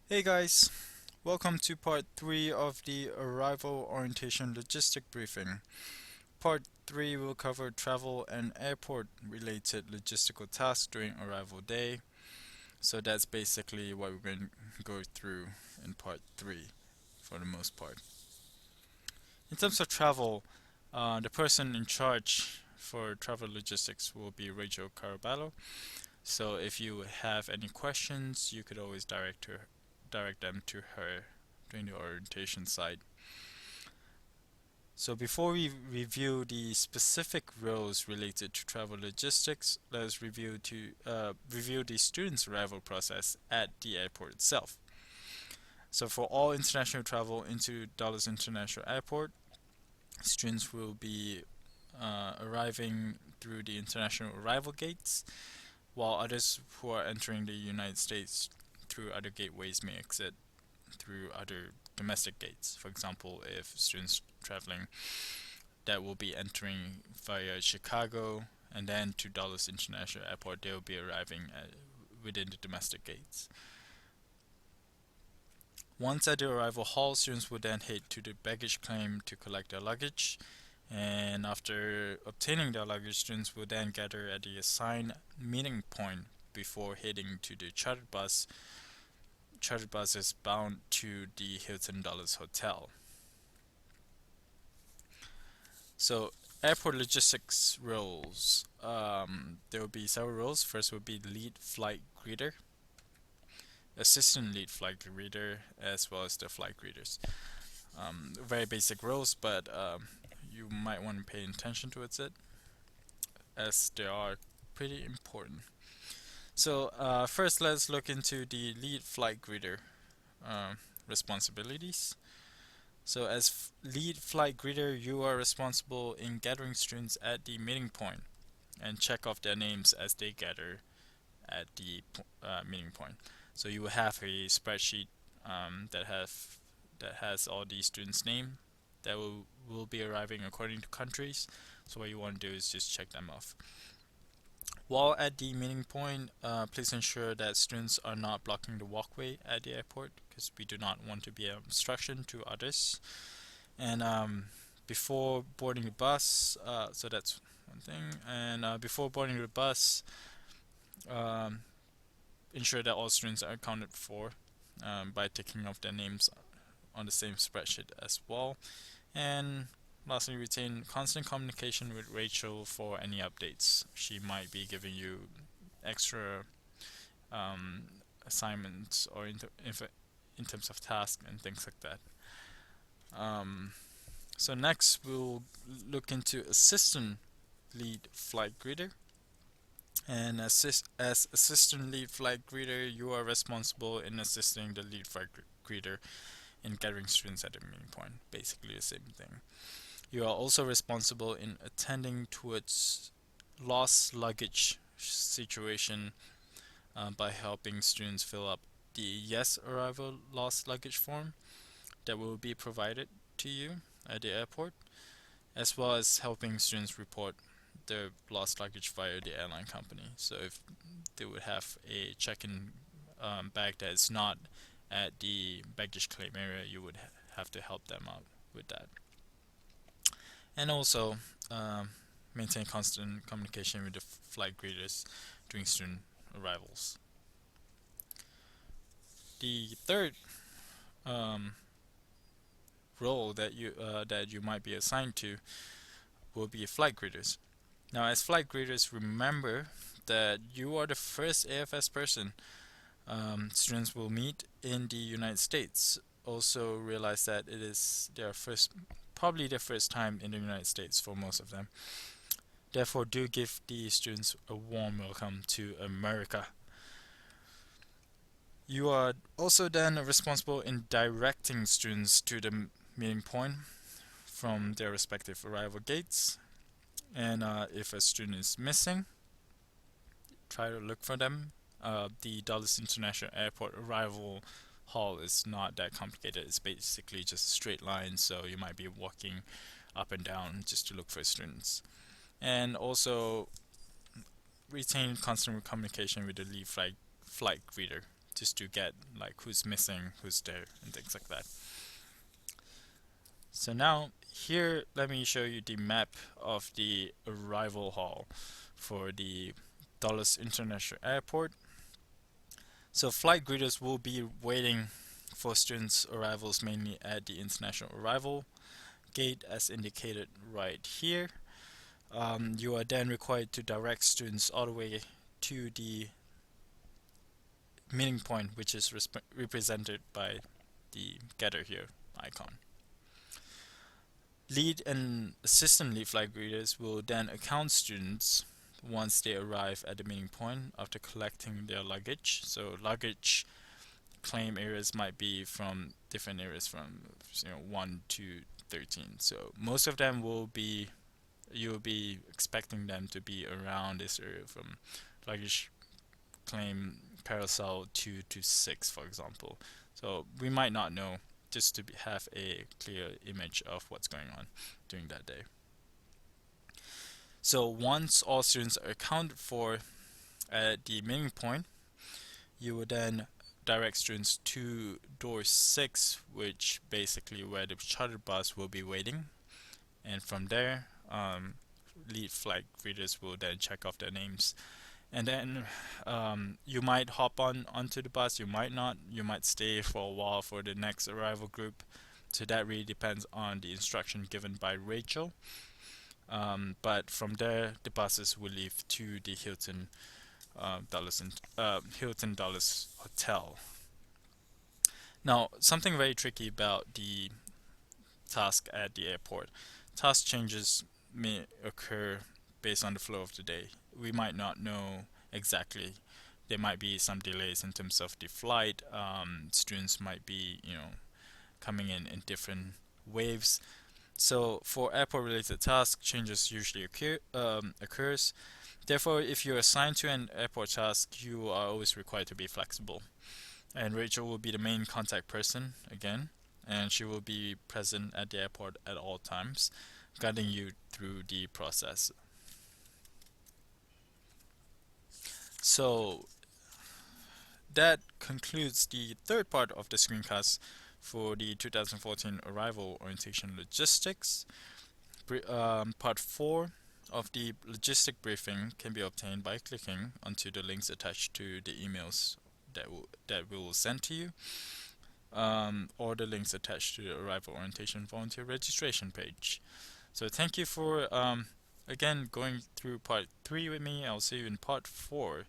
Hey guys, welcome to part 3 of the Arrival Orientation Logistic Briefing. Part 3 will cover travel and airport related logistical tasks during arrival day. So that's basically what we're going to go through in part 3 for the most part. In terms of travel, the person in charge for travel logistics will be Rachel Caraballo. So if you have any questions, you could always direct them to her during the orientation side. So before we review the specific roles related to travel logistics, let's review the student's arrival process at the airport itself. So for all international travel into Dulles International Airport, students will be arriving through the international arrival gates, while others who are entering the United States through other gateways may exit through other domestic gates. For example, if students traveling that will be entering via Chicago and then to Dulles International Airport, they will be arriving within the domestic gates. Once at the arrival hall, students will then head to the baggage claim to collect their luggage. And after obtaining their luggage, students will then gather at the assigned meeting point before heading to the chartered bus. Chartered bus is bound to the Hilton Dulles Hotel. So airport logistics roles. There will be several roles. First would be lead flight greeter, assistant lead flight greeter, as well as the flight greeters. Very basic roles, but you might want to pay attention towards it, as they are pretty important. So first, let's look into the lead flight greeter responsibilities. So as lead flight greeter, you are responsible in gathering students at the meeting point and check off their names as they gather at the meeting point. So you will have a spreadsheet that has all the students' name that will be arriving according to countries. So what you want to do is just check them off. While at the meeting point, please ensure that students are not blocking the walkway at the airport because we do not want to be an obstruction to others. And before boarding the bus, so that's one thing. And before boarding the bus, um, ensure that all students are accounted for by ticking off their names on the same spreadsheet as well. And lastly, retain constant communication with Rachel for any updates. She might be giving you extra um, assignments or in terms of tasks and things like that. Um, so next, we'll look into assistant lead flight greeter. And as assistant lead flight greeter, you are responsible in assisting the lead flight greeter in gathering students at the meeting point. Basically the same thing. You are also responsible in attending towards lost luggage situation by helping students fill up the Yes Arrival Lost Luggage form that will be provided to you at the airport, as well as helping students report their lost luggage via the airline company. So if they would have a check-in bag that is not at the baggage claim area, you would have to help them out with that. And also maintain constant communication with the flight greeters during student arrivals. The third um, role that you might be assigned to will be flight greeters. Now, as flight greeters, remember that you are the first AFS person students will meet in the United States. Also, realize that it is probably their first time in the United States for most of them. Therefore, do give the students a warm welcome to America. You are also then responsible in directing students to the meeting point from their respective arrival gates. And if a student is missing, try to look for them. The Dulles International Airport arrival hall is not that complicated. It's basically just a straight line, so you might be walking up and down just to look for students. And also retain constant communication with the lead flight greeter just to get like who's missing, who's there, and things like that. So now here, let me show you the map of the arrival hall for the Dulles International Airport. So flight greeters will be waiting for students' arrivals mainly at the international arrival gate as indicated right here. You are then required to direct students all the way to the meeting point, which is represented by the getter here icon. Lead and assistant lead flight greeters will then account students once they arrive at the meeting point after collecting their luggage. So luggage claim areas might be from different areas from 1 to 13. So most of them will be, you'll be expecting them to be around this area from luggage claim carousel 2 to 6, for example. So we might not know, just to have a clear image of what's going on during that day. So once all students are accounted for at the meeting point, you will then direct students to door 6, which basically where the charter bus will be waiting, and from there lead flight greeters will then check off their names, and then you might hop onto the bus, you might not, you might stay for a while for the next arrival group. So that really depends on the instruction given by Rachel. But from there, the buses will leave to the Hilton Dulles Hotel. Now, something very tricky about the task at the airport. Task changes may occur based on the flow of the day. We might not know exactly. There might be some delays in terms of the flight. Students might be, coming in different waves. So for airport-related tasks, changes usually occurs. Therefore, if you're assigned to an airport task, you are always required to be flexible. And Rachel will be the main contact person again, and she will be present at the airport at all times, guiding you through the process. So that concludes the third part of the screencast for the 2014 Arrival Orientation Logistics. Part 4 of the logistic briefing can be obtained by clicking onto the links attached to the emails that we will send to you, or the links attached to the Arrival Orientation volunteer registration page. So thank you for again going through part 3 with me. I'll see you in part 4.